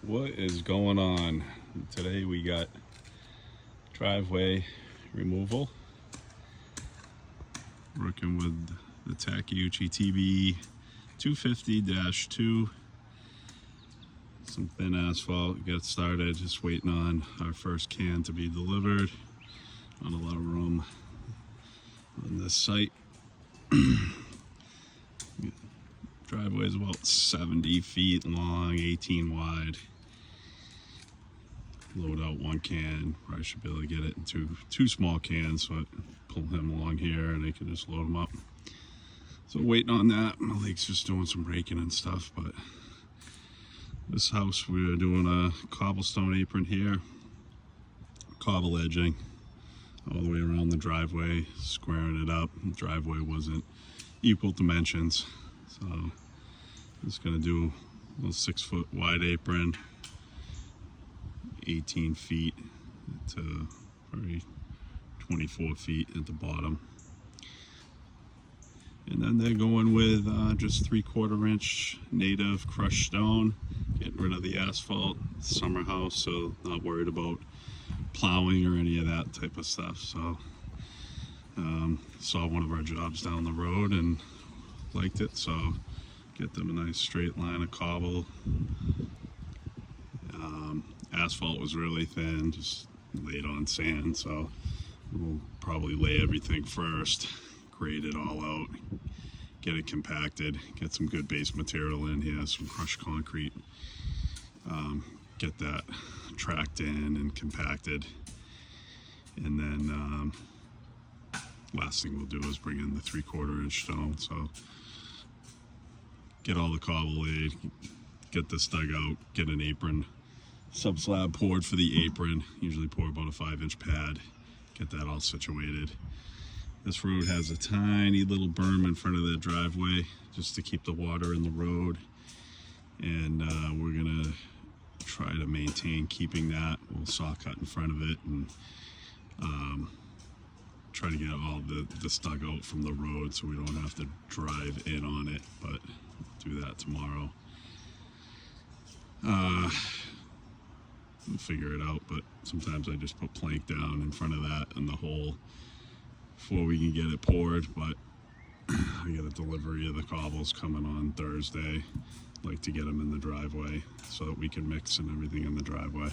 What is going on? Today we got driveway removal. Working with the Takeuchi TB 250-2. Some thin asphalt. Got started, just waiting on our first can to be delivered. Not a lot of room on this site. Driveway is about 70 feet long, 18 wide. Load out one can. I should be able to get it into two small cans, so I pull him along here and they can just load them up. So waiting on that. Malik's just doing some raking and stuff, but this house we're doing a cobblestone apron here, cobble edging all the way around the driveway, squaring it up. The driveway wasn't equal dimensions, so just gonna do a 6-foot wide apron, 18 feet to probably 24 feet at the bottom. And then they're going with just 3/4 inch native crushed stone, getting rid of the asphalt. Summer house, so not worried about plowing or any of that type of stuff. So saw one of our jobs down the road and liked it, so get them a nice straight line of cobble. Asphalt was really thin, just laid on sand, so we'll probably lay everything first, grade it all out, get it compacted, get some good base material in here, some crushed concrete, get that tracked in and compacted, and then last thing we'll do is bring in the 3/4 inch stone. So get all the cobble laid, get this dug out, get an apron, sub slab poured for the apron, usually pour about a 5-inch pad, get that all situated. This road has a tiny little berm in front of the driveway just to keep the water in the road, and we're gonna try to maintain keeping that. We'll saw cut in front of it and try to get all this dug out from the road so we don't have to drive in on it, but do that tomorrow. We'll figure it out, but sometimes I just put plank down in front of that in the hole before we can get it poured. But I got a delivery of the cobbles coming on Thursday. I'd like to get them in the driveway so that we can mix and everything in the driveway.